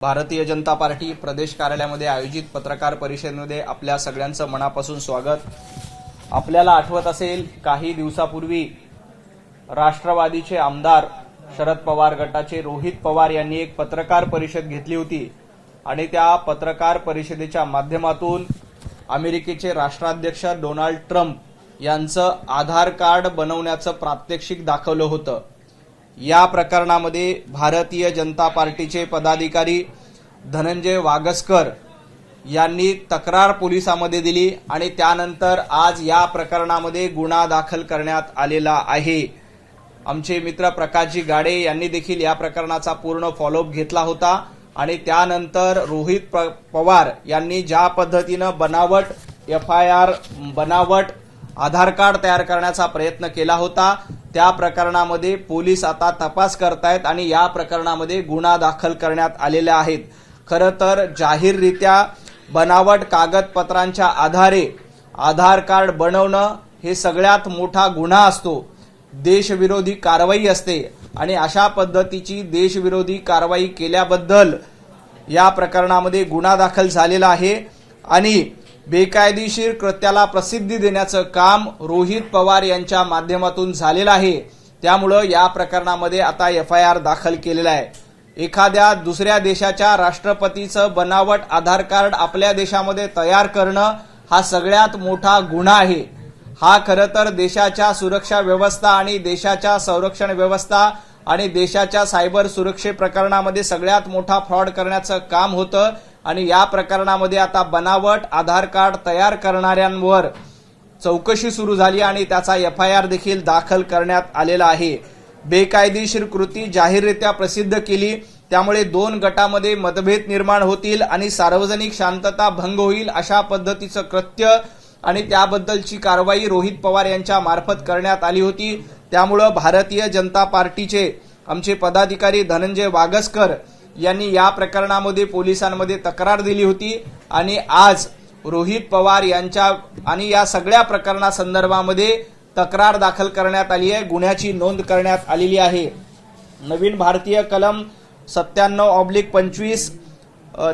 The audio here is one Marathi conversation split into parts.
भारतीय जनता पार्टी प्रदेश कार्यालयामध्ये आयोजित पत्रकार परिषदेमध्ये आपल्या सगळ्यांचं मनापासून स्वागत। आपल्याला आठवत असेल काही दिवसापूर्वी राष्ट्रवादीचे आमदार शरद पवार गटाचे रोहित पवार यांनी एक पत्रकार परिषद घेतली होती आणि त्या पत्रकार परिषदेच्या माध्यमातून अमेरिकेचे राष्ट्राध्यक्ष डोनाल्ड ट्रम्प यांचं आधार कार्ड बनवण्याचं प्रात्यक्षिक दाखवलं होतं। या प्रकरणामध्ये भारतीय जनता पार्टीचे पदाधिकारी धनंजय वागस्कर यांनी तक्रार पोलिसांमध्ये दिली आणि त्यानंतर आज या प्रकरणामध्ये गुन्हा दाखल करण्यात आलेला आहे। आमचे मित्र प्रकाशजी गाडे यांनी देखील या प्रकरणाचा पूर्ण फॉलोअप घेतला होता आणि त्यानंतर रोहित पवार यांनी ज्या पद्धतीनं बनावट FIR बनावट आधार कार्ड तयार करण्याचा प्रयत्न केला होता त्या प्रकरणामध्ये पोलीस आता तपास करतायत आणि या प्रकरणामध्ये गुन्हा दाखल करण्यात आलेले आहेत। खरं तर जाहीररित्या बनावट कागदपत्रांच्या आधारे आधार कार्ड बनवणं हे सगळ्यात मोठा गुन्हा असतो, देशविरोधी कारवाई असते आणि अशा पद्धतीची देशविरोधी कारवाई केल्याबद्दल या प्रकरणामध्ये गुन्हा दाखल झालेला आहे आणि बेकायदेशीर कृत्याला प्रसिद्धी देण्याचं काम रोहित पवार यांच्या माध्यमातून झालेलं आहे। त्यामुळे या प्रकरणामध्ये आता FIR दाखल केलेला आहे। एखाद्या दुसऱ्या देशाच्या राष्ट्रपतीचं बनावट आधार कार्ड आपल्या देशामध्ये तयार करणं हा सगळ्यात मोठा गुन्हा आहे। हा खरं तर देशाच्या सुरक्षा व्यवस्था आणि देशाच्या संरक्षण व्यवस्था आणि देशाच्या सायबर सुरक्षे प्रकरणामध्ये सगळ्यात मोठा फ्रॉड करण्याचं काम होतं आणि या प्रकरणामध्ये आता बनावट आधार कार्ड तयार करणाऱ्यांवर चौकशी सुरू झाली आणि त्याचा FIR देखील दाखल करण्यात आलेला आहे। बेकायदेशीर कृती जाहीररित्या प्रसिद्ध केली त्यामुळे दोन गटामध्ये मतभेद निर्माण होतील आणि सार्वजनिक शांतता भंग होईल अशा पद्धतीचं कृत्य आणि त्याबद्दलची कारवाई रोहित पवार यांच्या मार्फत करण्यात आली होती। त्यामुळे भारतीय जनता पार्टीचे आमचे पदाधिकारी धनंजय वागस्कर यांनी या प्रकरणामध्ये पोलिसांमध्ये तक्रार दिली होती आणि आज रोहित पवार यांच्या आणि या सगळ्या प्रकरणासंदर्भामध्ये तक्रार दाखल करण्यात आली आहे, गुन्ह्याची नोंद करण्यात आलेली आहे। नवीन भारतीय कलम 97/25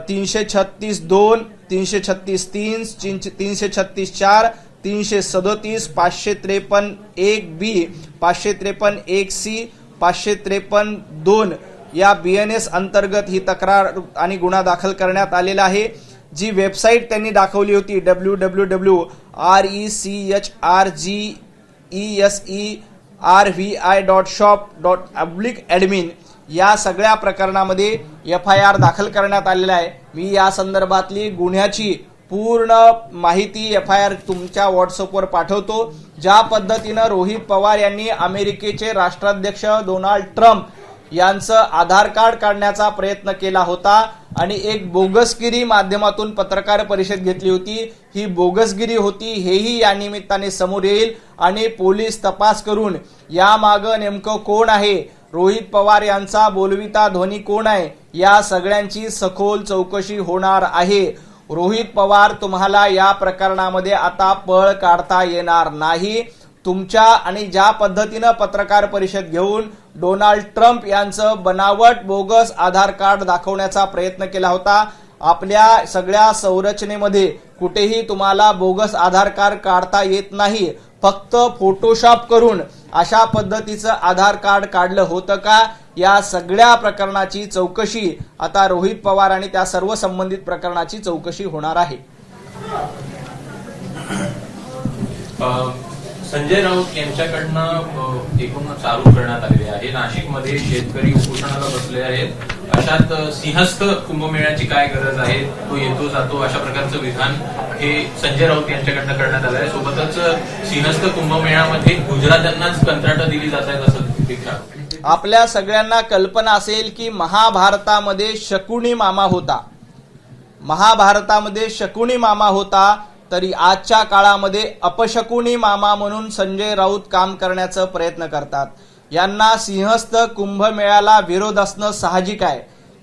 336(2) 336(3) 336(4) 337 553(1)B 553(1)C 553(2) या BNS अंतर्गत ही तक्रार आणि गुन्हा दाखल करण्यात आलेला आहे। जी वेबसाईट त्यांनी दाखवली होती www.recservi.shop.admin या सगळ्या प्रकरणामध्ये FIR दाखल करण्यात आलेला आहे। मी या संदर्भातली गुन्ह्याची पूर्ण माहिती FIR तुमच्या व्हॉट्सअपवर पाठवतो। ज्या पद्धतीनं रोहित पवार यांनी अमेरिकेचे राष्ट्राध्यक्ष डोनाल्ड ट्रम्प यांचं आधार कार्ड काढण्याचा प्रयत्न केला होता आणि एक बोगसगिरी माध्यमातून पत्रकार परिषद घेतली होती, ही बोगसगिरी होती हेही या निमित्ताने समोर येईल आणि पोलीस तपास करून यामागे नेमकं कोण आहे, रोहित पवार यांचा बोलविता ध्वनी कोण आहे, या सगळ्यांची सखोल चौकशी होणार आहे। रोहित पवार तुम्हाला या प्रकरणामध्ये आता पळ काढता येणार नाही। तुमच्या आणि ज्या पद्धतीनं पत्रकार परिषद घेऊन डोनाल्ड ट्रम्प यांचं बनावट बोगस आधार कार्ड दाखवण्याचा प्रयत्न केला होता, आपल्या सगळ्या संरचनेमध्ये कुठेही तुम्हाला बोगस आधार कार्ड काढता येत नाही। फक्त फोटोशॉप करून अशा पद्धतीचं आधार कार्ड काढलं होतं का, या सगळ्या प्रकरणाची चौकशी आता रोहित पवार आणि त्या सर्व संबंधित प्रकरणाची चौकशी होणार आहे। संजय राऊत यांच्याकडनं एकूण चालू करण्यात आलेले आहे। नाशिकमध्ये शेतकरी उपोषणाला बसले आहेत, अशात सिंहस्थ कुंभमेळ्याची काय गरज आहे, तो येतो जातो अशा प्रकारचं विधान हे संजय राऊत यांच्याकडनं करण्यात आलं आहे। सोबतच सिंहस्थ कुंभमेळ्यामध्ये गुजरात्यांनाच कंत्राटं दिली जात आहेत असं देखील आपल्या सगळ्यांना कल्पना असेल की महाभारतामध्ये शकुनी मामा होता, महाभारतामध्ये शकुनी मामा होता, तरी आजच्या काळामध्ये अपशकुनी मामा म्हणून संजय राऊत काम करण्याचा प्रयत्न करतात। यांना सिंहस्थ कुंभमेळ्याला विरोध असणं साहजिक आहे।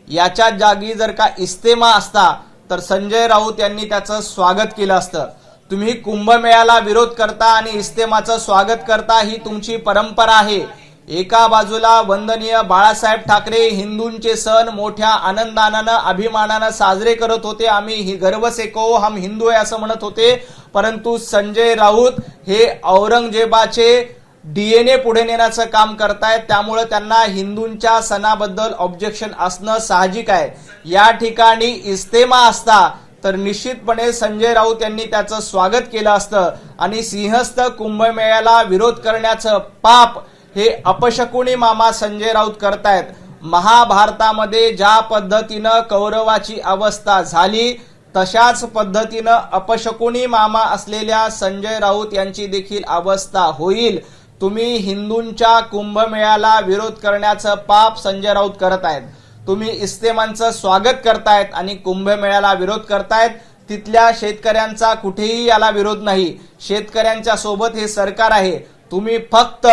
याच्या जागी जर का इस्तेमा असता तर संजय राऊत यांनी त्याचं स्वागत केलं असतं। तुम्ही कुंभमेळ्याला विरोध करता आणि इस्तेमाचं स्वागत करता, ही तुमची परंपरा आहे, एका बाजूला वंदनीय बाळासाहेब ठाकरे हिंदूंचे सण मोठ्या आनंदानं अभिमानानं साजरे करत होते. आम्ही गर्व से कहो हम हिंदू आहे असं म्हणत होते. परंतु संजय राऊत हे औरंगजेबाचे डीएनए पुढे नेण्याचं काम करतायत. त्यामुळे त्यांना हिंदूंच्या सणाबद्दल ऑब्जेक्शन असणं साहजिक आहे. या ठिकाणी इस्तेमा असता तर निश्चितपणे संजय राऊत यांनी त्याचं स्वागत केलं असतं आणि सिंहस्थ कुंभमेळ्याला विरोध करण्याचं पाप हे अपशकुनी मामा संजय राऊत करतायत. महाभारतामध्ये ज्या पद्धतीनं कौरवाची अवस्था झाली तशाच पद्धतीनं अपशकुनी मामा असलेल्या संजय राऊत यांची देखील अवस्था होईल. तुम्ही हिंदूंच्या कुंभमेळ्याला विरोध करण्याचं पाप संजय राऊत करत आहेत. तुम्ही इस्तेमांचं स्वागत करतायत आणि कुंभमेळ्याला विरोध करतायत. तिथल्या शेतकऱ्यांचा कुठेही याला विरोध नाही. शेतकऱ्यांच्या सोबत हे सरकार आहे. तुम्ही फक्त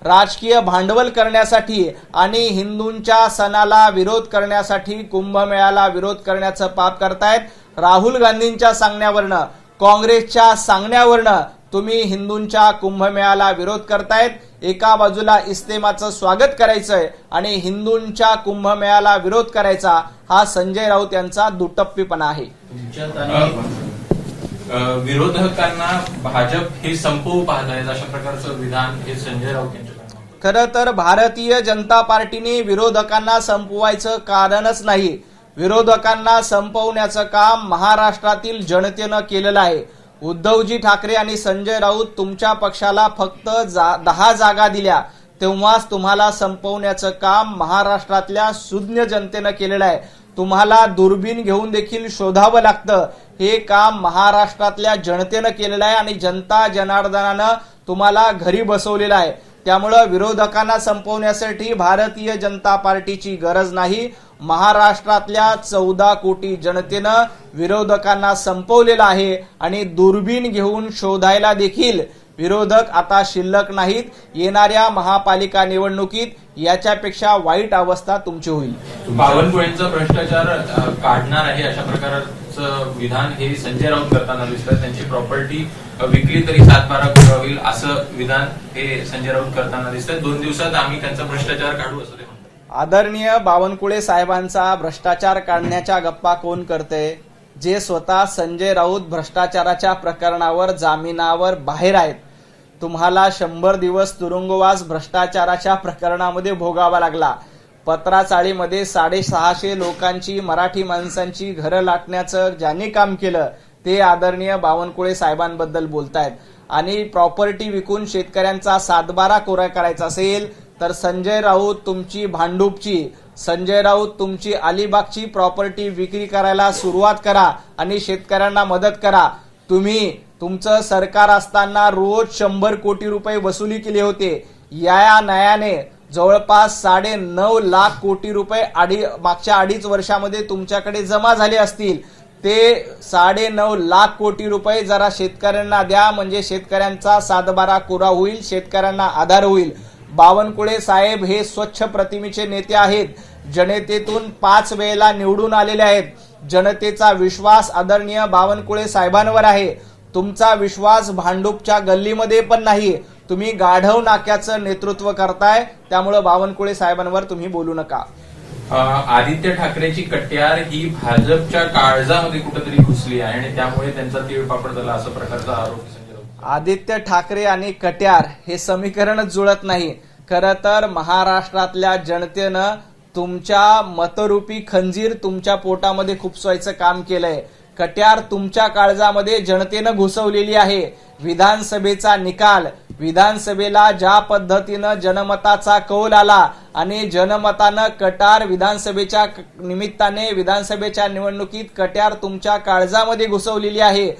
राजकीय भांडवल करण्यासाठी आणि हिंदूंच्या सणाला विरोध करण्यासाठी कुंभमेळ्याला विरोध करण्याचं पाप करतायत. राहुल गांधींच्या सांगण्यावरनं काँग्रेसच्या सांगण्यावरनं तुम्ही हिंदूंच्या कुंभमेळ्याला विरोध करतायत. एका बाजूला इस्तेमाचं स्वागत करायचंय आणि हिंदूंच्या कुंभमेळ्याला विरोध करायचा हा संजय राऊत यांचा दुटप्पीपणा आहे. विरोधकांना भाजप हे संपवू पाहत आहेत अशा प्रकारचं विधान हे संजय राऊत यांच्याकडनं. खरं तर भारतीय जनता पार्टीने विरोधकांना संपवायचं कारणच नाही. विरोधकांना संपवण्याचं काम महाराष्ट्रातील जनतेनं केलेलं आहे. उद्धवजी ठाकरे आणि संजय राऊत तुमच्या पक्षाला फक्त 10 जागा दिल्या तेव्हाच तुम्हाला संपवण्याचं काम महाराष्ट्रातल्या सुज्ञ जनतेनं केलेलं आहे. तुम्हाला दुर्बीण घेऊन देखील शोधावं लागतं. हे काम महाराष्ट्रातल्या जनतेनं केलेलं आहे आणि जनता जनार्दनानं तुम्हाला घरी बसवलेलं आहे. त्यामुळं विरोधकांना संपवण्यासाठी भारतीय जनता पार्टीची गरज नाही. महाराष्ट्रातल्या 14 कोटी जनतेनं विरोधकांना संपवलेलं आहे आणि दुर्बीण घेऊन शोधायला देखील विरोधक आता शिल्लक नाहीत. येणाऱ्या महापालिका निवडणुकीत याच्यापेक्षा वाईट अवस्था तुमची होईल. बावनकुळेंचा भ्रष्टाचार काढणार आहे अशा प्रकारचं विधान हे संजय राऊत करताना दिसतात. त्यांची प्रॉपर्टी विकली तरी 7-12 कोटी होईल असं विधान हे संजय राऊत करताना दिसतात. 2 दिवसात आम्ही त्यांचा भ्रष्टाचार काढू असं ते म्हणतात. आदरणीय बावनकुळे साहेबांचा भ्रष्टाचार काढण्याच्या गप्पा कोण करते? जे स्वतः संजय राऊत भ्रष्टाचाराच्या प्रकरणावर जामिनावर बाहेर आहेत. तुम्हाला 100 दिवस तुरुंगवास भ्रष्टाचाराच्या प्रकरणामध्ये भोगावा लागला. पत्राचाळीमध्ये 650 लोकांची मराठी माणसांची घरं लाटण्याचं ज्यांनी काम केलं ते आदरणीय बावनकुळे साहेबांबद्दल बोलतायत. आणि प्रॉपर्टी विकून शेतकऱ्यांचा 7-12 कोरा करायचा असेल तर संजय राऊत तुमची भांडूपची, संजय राऊत तुमची अलिबागची प्रॉपर्टी विक्री करायला सुरुवात करा आणि शेतकऱ्यांना मदत करा. तुम्ही तुमचं सरकार असताना रोज 100 कोटी रुपये वसुली केले होते. या न्यायाने जवळपास 9.5 लाख कोटी रुपये मागच्या 2.5 वर्षामध्ये तुमच्याकडे जमा झाले असतील. ते 9.5 लाख कोटी रुपये जरा शेतकऱ्यांना द्या म्हणजे शेतकऱ्यांचा 7-12 कोरा होईल, शेतकऱ्यांना आधार होईल. बावनकुळे साहेब हे स्वच्छ प्रतिमेचे नेते आहेत. जनतेतून 5 वेळेला निवडून आलेले आहेत. जनतेचा विश्वास आदरणीय बावनकुळे साहेबांवर आहे. तुमचा विश्वास भांडूपच्या गल्लीमध्ये पण नाही. तुम्ही गाढव नाक्याचं नेतृत्व करताय. त्यामुळे बावनकुळे साहेबांवर तुम्ही बोलू नका. आदित्य ठाकरेची कट्यार ही भाजपच्या काळजामध्ये कुठेतरी घुसली आहे आणि त्यामुळे त्यांचा तीळपापड झाला असा प्रकारचा आरोप संजय राऊत. आदित्य ठाकरे आणि कट्यार हे समीकरणच जुळत नाही. खरं तर महाराष्ट्रातल्या जनतेनं तुमच्या मतरूपी खंजीर तुमच्या पोटामध्ये खुपसवायचं काम केलंय. कट्यार तुमच्या काळजामध्ये जनतेनं घुसवलेली आहे. विधानसभेचा निकाल, विधानसभेला ज्या पद्धतीनं जनमताचा कौल आला आणि जनमतानं कट्यार विधानसभेच्या निमित्ताने विधानसभेच्या निवडणुकीत कट्यार तुमच्या काळजामध्ये घुसवलेली आहे.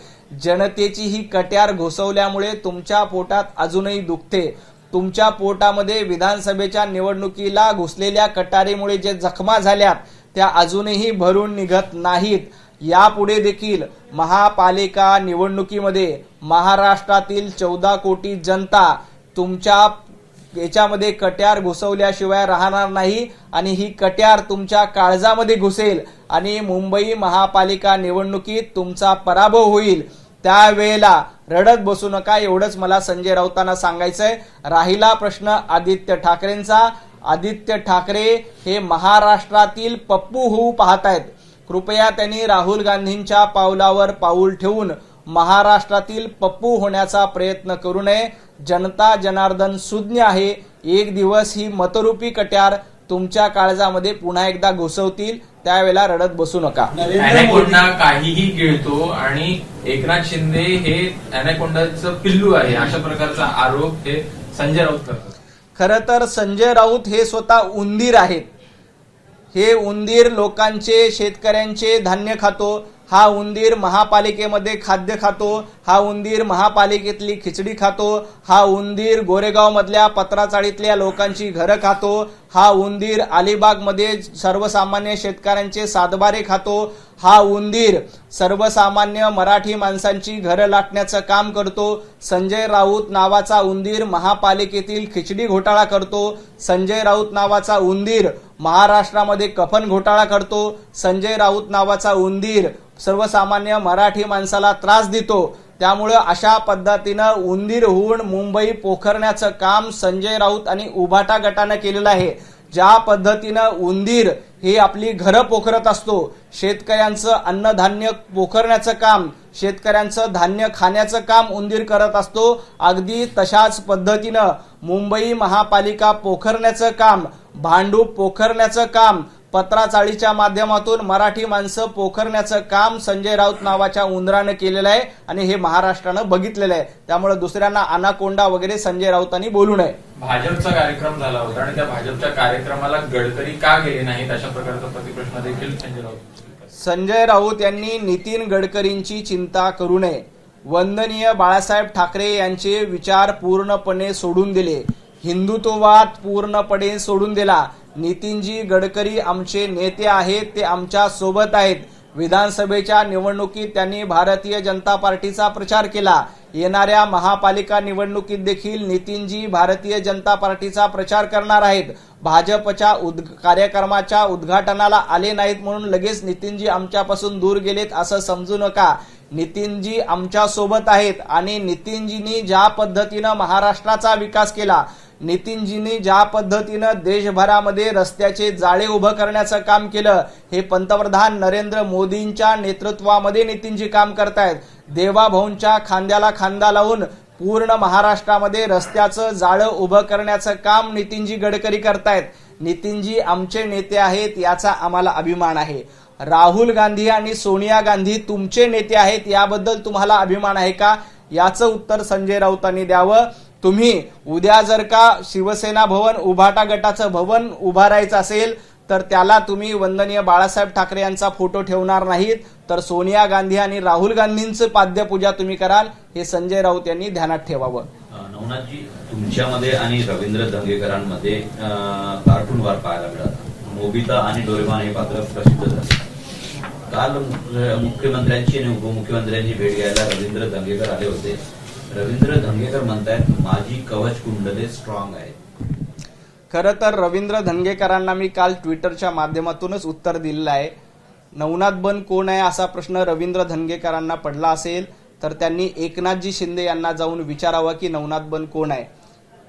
जनतेची ही कट्यार घुसवल्यामुळे तुमच्या पोटात अजूनही दुखते. तुमच्या पोटामध्ये विधानसभेच्या निवडणुकीला घुसलेल्या कट्यारीमुळे जे जखमा झाल्यात त्या अजूनही भरून निघत नाहीत. यापुढे देखील महापालिका निवडणुकीमध्ये महाराष्ट्रातील 14 कोटी जनता तुमच्या याच्यामध्ये कट्यार घुसवल्याशिवाय राहणार नाही आणि ही कट्यार तुमच्या काळजामध्ये घुसेल आणि मुंबई महापालिका निवडणुकीत तुमचा पराभव होईल. त्यावेळेला रडत बसू नका, एवढंच मला संजय राऊतांना सांगायचंय. राहिला प्रश्न आदित्य ठाकरेंचा, आदित्य ठाकरे हे महाराष्ट्रातील पप्पू होऊ पाहतायत. कृपया त्यांनी राहुल गांधींच्या पावलावर पाऊल ठेवून महाराष्ट्रातील पप्पू होण्याचा प्रयत्न करू नये. जनता जनार्दन सुज्ञ आहे. एक दिवस ही मतरूपी कट्यार तुमच्या काळजामध्ये पुन्हा एकदा घुसवतील, त्यावेळेला रडत बसू नका. अॅनाकोंडा काहीही गिळतो आणि एकनाथ शिंदे हे अॅनाकोंडाचं पिल्लू आहे, अशा प्रकारचा आरोप हे संजय राऊत करतात. खरं तर संजय राऊत हे स्वतः उंदीर आहेत. हे उंदीर लोकांचे, शेतकऱ्यांचे धान्य खातो. हा उंदीर महापालिकेमध्ये खाद्य खातो. हा उंदीर महापालिकेतली खिचडी खातो. हा उंदीर गोरेगाव मधल्या पत्राचाळीतल्या लोकांची घरं खातो. हा उंदीर अलिबागमध्ये सर्वसामान्य शेतकऱ्यांचे सातबारे खातो. हा उंदीर सर्वसामान्य मराठी माणसांची घरं लाटण्याचं काम करतो. संजय राऊत नावाचा उंदीर महापालिकेतील खिचडी घोटाळा करतो. संजय राऊत नावाचा उंदीर महाराष्ट्रामध्ये कफन घोटाळा करतो. संजय राऊत नावाचा उंदीर सर्वसामान्य मराठी माणसाला त्रास देतो. त्यामुळे अशा पद्धतीनं उंदीर होऊन मुंबई पोखरण्याचं काम संजय राऊत आणि उभाटा गटानं केलेलं आहे. ज्या पद्धतीनं उंदीर हे आपली घरं पोखरत असतो, शेतकऱ्यांचं अन्नधान्य पोखरण्याचं काम, शेतकऱ्यांचं धान्य खाण्याचं काम उंदीर करत असतो, अगदी तशाच पद्धतीनं मुंबई महापालिका पोखरण्याचं काम, भांडूप पोखरण्याचं काम, पत्राचाळीच्या माध्यमातून मराठी माणसं पोखरण्याचं काम संजय राऊत नावाच्या उंदरानं केलेलं आहे आणि हे महाराष्ट्रानं बघितलेलं आहे. त्यामुळे दुसऱ्यांना अनाकोंडा वगैरे संजय राऊतांनी बोलू नये. भाजपचा कार्यक्रम झाला होता आणि त्या भाजपच्या कार्यक्रमाला गडकरी का गेले नाहीत, अशा प्रकारचा प्रतिप्रश्न देखील संजय राऊत यांनी नितीन गडकरींची चिंता करू नये. वंदनीय बाळासाहेब ठाकरे यांचे विचार पूर्णपणे सोडून दिले. हिंदुत्ववाद पूर्णपणे सोडून दिला. नितीनजी गडकरी आमचे नेते आहेत, ते आमच्या सोबत आहेत. विधानसभेच्या निवडणुकीत त्यांनी भारतीय जनता पार्टीचा प्रचार केला. येणाऱ्या महापालिका निवडणुकीत देखील नितीनजी भारतीय जनता पार्टीचा प्रचार करणार आहेत. भाजपच्या कार्यक्रमाच्या उद्घाटनाला आले नाहीत म्हणून लगेच नितीनजी आमच्यापासून दूर गेलेत असं समजू नका. नितीनजी आमच्या सोबत आहेत आणि नितीनजींनी ज्या पद्धतीनं महाराष्ट्राचा विकास केला, नितीनजींनी ज्या पद्धतीनं देशभरामध्ये रस्त्याचे जाळे उभं करण्याचं काम केलं, हे पंतप्रधान नरेंद्र मोदींच्या नेतृत्वामध्ये नितीनजी काम करतायत. देवाभाऊंच्या खांद्याला खांदा लावून पूर्ण महाराष्ट्रामध्ये रस्त्याचं जाळं उभं करण्याचं काम नितीनजी गडकरी करतायत. नितीनजी आमचे नेते आहेत, याचा आम्हाला अभिमान आहे. राहुल गांधी आणि सोनिया गांधी तुमचे नेते आहेत, याबद्दल तुम्हाला अभिमान आहे का, याचं उत्तर संजय राऊतांनी द्यावं. तुम्ही उद्या जर का शिवसेना भवन, उभाटा गटाचं भवन उभारायचं असेल तर त्याला तुम्ही वंदनीय बाळासाहेब ठाकरे यांचा फोटो ठेवणार नाहीत, तर सोनिया गांधी आणि राहुल गांधींचं पाद्यपूजा तुम्ही कराल, हे संजय राऊत यांनी ध्यानात ठेवावं. नवनाथजी, तुमच्यामध्ये आणि रवींद्र धंगेकरांमध्ये कार्टून वार पाहायला मिळाला. नोबिता आणि डोरेमॉन हे पात्र प्रसिद्ध झाले. काल मुख्यमंत्र्यांची आणि उपमुख्यमंत्र्यांची भेट घ्यायला रवींद्र धंगेकर आले होते. रवींद्र धंगेकर म्हणतायत माझी कवच कुंडले स्ट्रॉंग आहे. खरं तर रवींद्र धंगेकरांना मी काल ट्विटरच्या माध्यमातूनच उत्तर दिलेलं आहे. नवनाथ बन कोण आहे असा प्रश्न रवींद्र धंगेकरांना पडला असेल तर त्यांनी एकनाथजी शिंदे यांना जाऊन विचारावं की नवनाथ बन कोण आहे.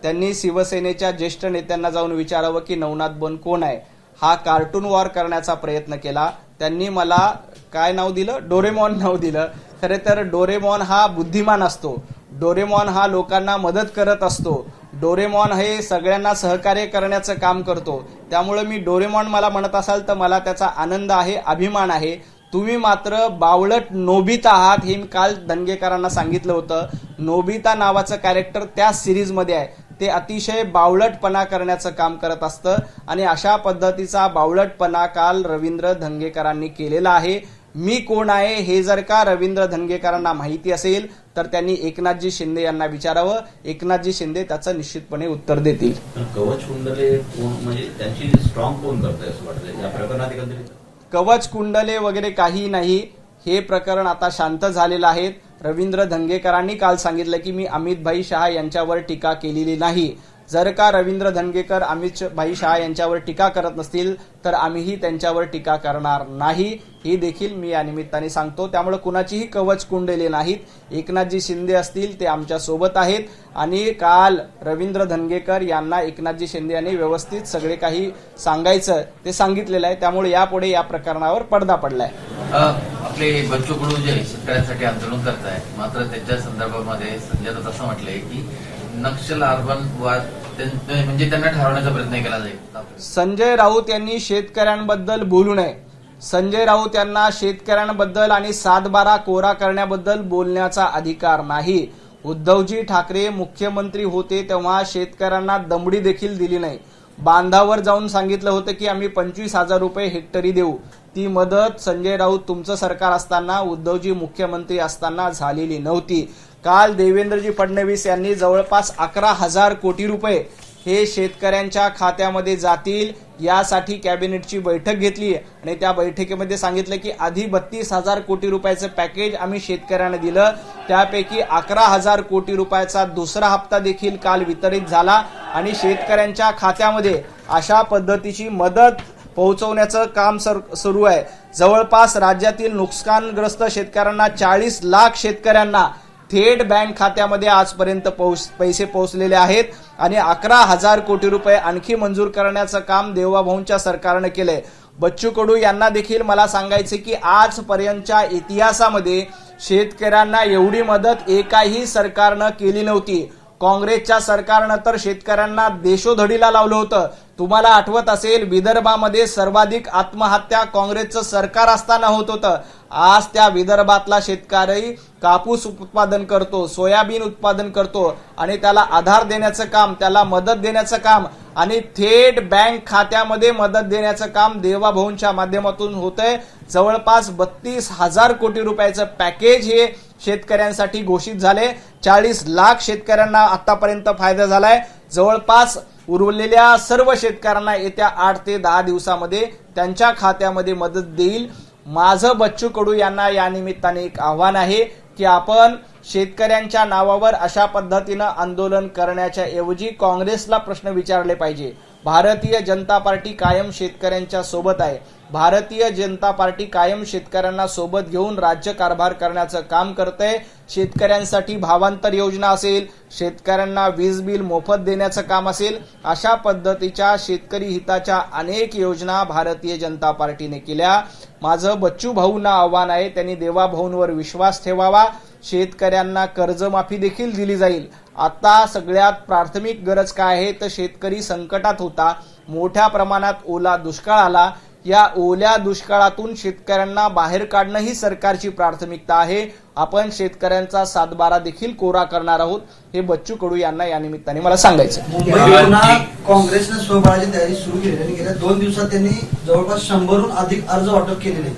त्यांनी शिवसेनेच्या ज्येष्ठ नेत्यांना जाऊन विचारावं की नवनाथ बन कोण आहे. हा कार्टून वॉर करण्याचा प्रयत्न केला. त्यांनी मला काय नाव दिलं, डोरेमॉन नाव दिलं. खरे तर डोरेमॉन हा बुद्धिमान असतो. डोरेमॉन हा लोकांना मदत करत असतो. डोरेमॉन हे सगळ्यांना सहकार्य करण्याचं काम करतो. त्यामुळे मी डोरेमॉन मला म्हणत असाल तर मला त्याचा आनंद आहे, अभिमान आहे. तुम्ही मात्र बावळट नोबिता आहात, हे मी काल धंगेकरांना सांगितलं होतं. नोबिता नावाचं कॅरेक्टर त्या सिरीजमध्ये आहे. ते अतिशय बावळटपणा करण्याचं काम करत असतं आणि अशा पद्धतीचा बावळटपणा काल रवींद्र धंगेकरांनी केलेला आहे. मी कोण आहे हे जर का रवींद्र धंगेकरांना माहिती असेल तर त्यांनी एकनाथजी शिंदे यांना विचारावं. एकनाथजी शिंदे त्याचं निश्चितपणे उत्तर देतील. कवच कुंडले म्हणजे त्यांची स्ट्रॉंग कोण करतंय असं वाटतंय या प्रकरणात? एकंदरीत कवच कुंडले वगैरे काही नाही. हे प्रकरण आता शांत झालेलं आहे. रवींद्र धंगेकरांनी काल सांगितलं की मी अमित भाई शहा यांच्यावर टीका केलेली नाही. जर का रवींद्र धंगेकर अमित भाई शहा यांच्यावर टीका करत नसतील तर आम्हीही त्यांच्यावर टीका करणार नाही, ही देखील मी या निमित्ताने सांगतो. त्यामुळे कुणाचीही कवच कुंडले नाहीत. एकनाथजी शिंदे असतील ते आमच्या सोबत आहेत आणि काल रवींद्र धंगेकर यांना एकनाथजी शिंदे यांनी व्यवस्थित सगळे काही सांगायचं ते सांगितलेलं आहे. त्यामुळे यापुढे या प्रकरणावर पडदा पडलाय. आपले बच्चू कडू जे शेतकऱ्यांसाठी आंदोलन करतायत, मात्र त्याच्या संदर्भामध्ये संजय दत्त असं म्हटलंय की नक्षल अर्बन वाद म्हणजे त्यांना ठरवण्याचा प्रयत्न केला जाईल. संजय राऊत यांनी शेतकऱ्यांबद्दल बोलू नये. संजय राऊत यांना शेतकऱ्यांबद्दल आणि 7/12 कोरा करण्याबद्दल बोलण्याचा अधिकार नाही. उद्धवजी ठाकरे मुख्यमंत्री होते तेव्हा शेतकऱ्यांना दमडी देखील दिली नाही. बांधावर जाऊन सांगितलं होतं की आम्ही 25,000 रुपये हेक्टरी देऊ. ती मदत संजय राऊत तुमचं सरकार असताना, उद्धवजी मुख्यमंत्री असताना झालेली नव्हती. काल देवेंद्रजी फडणवीस यांनी जवळपास 11,000 कोटी रुपये हे शेतकऱ्यांच्या खात्यामध्ये जातील यासाठी कॅबिनेटची बैठक घेतली आणि त्या बैठकीमध्ये सांगितलं की आधी 32,000 कोटी रुपयाचं पॅकेज आम्ही शेतकऱ्यांना दिलं. त्यापैकी 11,000 कोटी रुपयाचा दुसरा हप्ता देखील काल वितरित झाला आणि शेतकऱ्यांच्या खात्यामध्ये अशा पद्धतीची मदत पोहोचवण्याचं काम सुरू आहे. जवळपास राज्यातील नुकसानग्रस्त शेतकऱ्यांना 40 लाख शेतकऱ्यांना थेट बँक खात्यामध्ये आजपर्यंत पैसे पोहोचलेले आहेत आणि 11,000 कोटी रुपये आणखी मंजूर करण्याचं काम देवाभाऊंच्या सरकारनं केलंय. बच्चू कडू यांना देखील मला सांगायचे की आजपर्यंतच्या इतिहासामध्ये शेतकऱ्यांना एवढी मदत एकाही सरकारनं केली नव्हती. काँग्रेसच्या सरकारनं तर शेतकऱ्यांना देशोधडीला लावलं होतं. तुम्हाला आठवत असेल विदर्भामध्ये सर्वाधिक आत्महत्या काँग्रेसचं सरकार असताना होत होतं. आज त्या विदर्भातला शेतकरी कापूस उत्पादन करतो, सोयाबीन उत्पादन करतो आणि त्याला आधार देण्याचं काम, त्याला मदत देण्याचं काम आणि थेट बँक खात्यामध्ये मदत देण्याचं काम देवाभाऊंच्या माध्यमातून होतंय. जवळपास 32,000 कोटी रुपयाचं पॅकेज हे शेतकऱ्यांसाठी घोषित झाले. 40 लाख शेतकऱ्यांना आतापर्यंत फायदा झालाय. जवळपास उरलेल्या सर्व शेतकऱ्यांना येत्या 8 ते 10 दिवसामध्ये त्यांच्या खात्यामध्ये मदत देईल. माझं बच्चू कडू यांना या निमित्ताने एक आव्हान आहे की आपण शेतकऱ्यांच्या नावावर अशा पद्धतीनं आंदोलन करण्याच्या ऐवजी काँग्रेसला प्रश्न विचारले पाहिजे. भारतीय जनता पार्टी कायम शेतकऱ्यांच्या सोबत आहे. भारतीय जनता पार्टी कायम शेतकऱ्यांना सोबत घेऊन राज्य कारभार करण्याचं काम करते. शेतकऱ्यांसाठी भावांतर योजना असेल, शेतकऱ्यांना वीज बिल मोफत देण्याचं काम असेल, अशा पद्धतीच्या शेतकरी हिताच्या अनेक योजना भारतीय जनता पार्टीने केल्या. माझं बच्चू भाऊंना आव्हान आहे, त्यांनी देवाभाऊंवर विश्वास ठेवावा. शेतकऱ्यांना कर्जमाफी देखील दिली जाईल. आता सगळ्यात प्राथमिक गरज काय आहे तर शेतकरी संकटात होता. मोठ्या प्रमाणात ओला दुष्काळ आला. या ओल्या दुष्काळातून शेतकऱ्यांना बाहेर काढणं ही सरकारची प्राथमिकता आहे. आपण शेतकऱ्यांचा 7/12 देखील कोरा करणार आहोत, हे बच्चू कडू यांना या निमित्ताने मला सांगायचं. काँग्रेसनं स्वबळाची तयारी सुरू केली आणि गेल्या 2 दिवसात त्यांनी जवळपास 100हून अधिक अर्ज वाटप केलेले.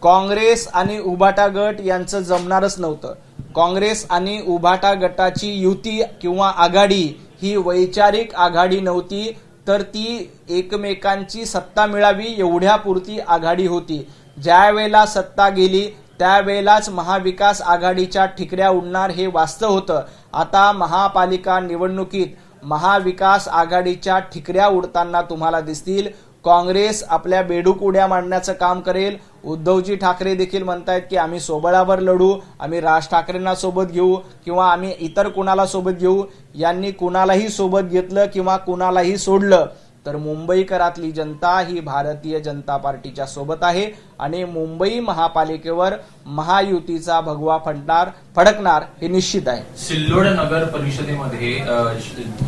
काँग्रेस आणि उभाटा गट यांचं जमणारच नव्हतं. काँग्रेस आणि उभाटा गटाची युती किंवा आघाडी ही वैचारिक आघाडी नव्हती, तर ती एकमेकांची सत्ता मिळावी एवढ्यापुरती आघाडी होती. ज्या वेळेला सत्ता गेली त्यावेळेलाच महाविकास आघाडीच्या ठिकऱ्या उडणार हे वास्तव होतं. आता महापालिका निवडणुकीत महाविकास आघाडीच्या ठिकऱ्या उडताना तुम्हाला दिसतील. काँग्रेस आपल्या बेडूक उड्या मांडण्याचं काम करेल. उद्धवजी ठाकरे देखील म्हणतायत की आम्ही सोबळावर लढू, आम्ही राज ठाकरेंना सोबत घेऊ किंवा आम्ही इतर कुणाला सोबत घेऊ. यांनी कुणालाही सोबत घेतलं किंवा कुणालाही सोडलं तर मुंबईकरातली जनता ही भारतीय जनता पार्टीच्या सोबत आहे आणि मुंबई महापालिकेवर महायुतीचा भगवा फडकणार हे निश्चित आहे. सिल्लोड नगर परिषदेमध्ये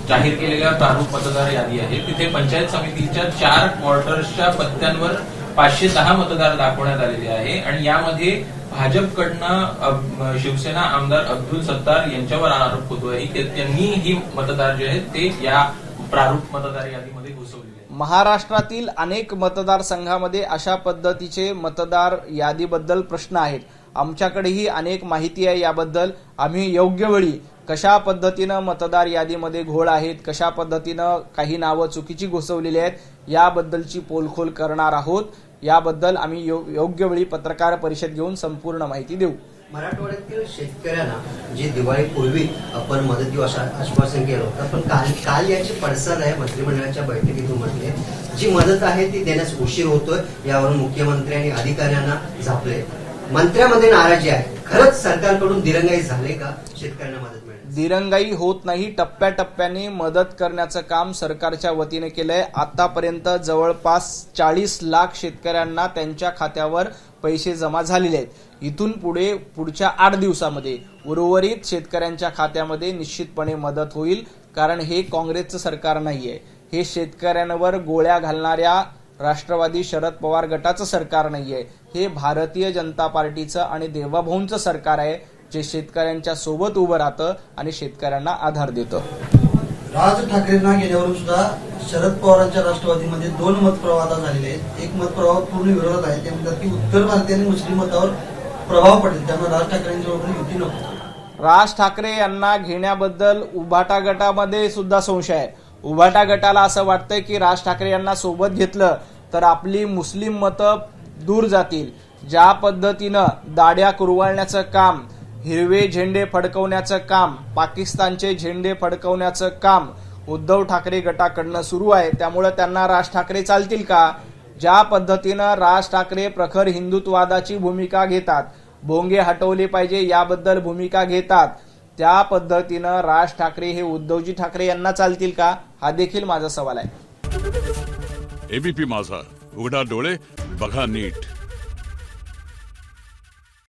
जाहीर केलेल्या प्रारूप मतदार यादी आहे, तिथे पंचायत समितीच्या 4 क्वार्टर्सच्या पत्त्यांवर 510 मतदार दाखवण्यात आलेले आहे आणि यामध्ये भाजपकडनं शिवसेना आमदार अब्दुल सत्तार यांच्यावर आरोप होतोय की त्यांनी ही मतदार जे आहेत ते या प्रारूप मतदार यादीमध्ये घुसवलेले आहेत. महाराष्ट्रातील अनेक मतदारसंघामध्ये अशा पद्धतीचे मतदार यादीबद्दल प्रश्न आहेत. आमच्याकडेही अनेक माहिती आहे याबद्दल. आम्ही योग्य वेळी कशा पद्धतीनं मतदार यादीमध्ये घोळ आहेत, कशा पद्धतीनं काही नावं चुकीची घुसवलेली आहेत याबद्दलची पोलखोल करणार आहोत. याबद्दल आम्ही योग्य वेळी पत्रकार परिषद घेऊन संपूर्ण माहिती देऊ. मराठवाड्यातील शेतकऱ्यांना जी दिवाळीपूर्वी आपण मदत देऊ असं आश्वासन केलं होतं, पण काल याची पडसाद आहे. मंत्रिमंडळाच्या बैठकीतून म्हटले जी मदत आहे ती देण्यास उशीर होतोय, यावरून मुख्यमंत्री आणि अधिकाऱ्यांना झापले. मंत्र्यामध्ये नाराजी आहे. खरंच सरकारकडून दिरंगाई झाले का शेतकऱ्यांना मदत मिळेल? दिरंगाई होत नाही. टप्प्याटप्प्याने मदत करण्याचं काम सरकारच्या वतीने केलंय. आतापर्यंत जवळपास 40 लाख शेतकऱ्यांना त्यांच्या खात्यावर पैसे जमा झालेले आहेत. इथून पुढच्या 8 दिवसामध्ये उर्वरित शेतकऱ्यांच्या खात्यामध्ये निश्चितपणे मदत होईल. कारण हे काँग्रेसचं सरकार नाहीये, हे शेतकऱ्यांवर गोळ्या घालणाऱ्या राष्ट्रवादी शरद पवार गटाचं सरकार नाहीये, हे भारतीय जनता पार्टीचं आणि देवाभाऊंचं सरकार आहे, जे शेतकऱ्यांच्या सोबत उभं राहतं आणि शेतकऱ्यांना आधार देतं. राज ठाकरेंना गेल्यावरून सुद्धा शरद पवारांच्या राष्ट्रवादीमध्ये 2 मतप्रवाह आता झालेले आहेत. एक मतप्रवाह पूर्ण विरोधात आहे. ते म्हणतात की उत्तर भारतीय आणि मुस्लिम मतावर प्रभाव पडेल, त्यामुळे राज ठाकरेंच्याबरोबर युती नको. राज ठाकरे यांना घेण्याबद्दल उभाटा गटामध्ये सुद्धा संशय आहे. उभाटा गटाला असं वाटतंय की राज ठाकरे यांना सोबत घेतलं तर आपली मुस्लिम मतं दूर जातील. ज्या पद्धतीनं दाड्या कुरवाळण्याचं काम, हिरवे झेंडे फडकवण्याचं काम, पाकिस्तानचे झेंडे फडकवण्याचं काम उद्धव ठाकरे गटाकडनं सुरू आहे, त्यामुळे त्यांना राज ठाकरे चालतील का? ज्या पद्धतीनं राज ठाकरे प्रखर हिंदुत्ववादाची भूमिका घेतात, भोंगे हटवले पाहिजे याबद्दल भूमिका घेतात, त्या पद्धतीनं राज ठाकरे हे उद्धवजी ठाकरे यांना चालतील का? हा देखील माझा सवाल आहे. एबीपी माझा, उघडा डोळे बघा नीट.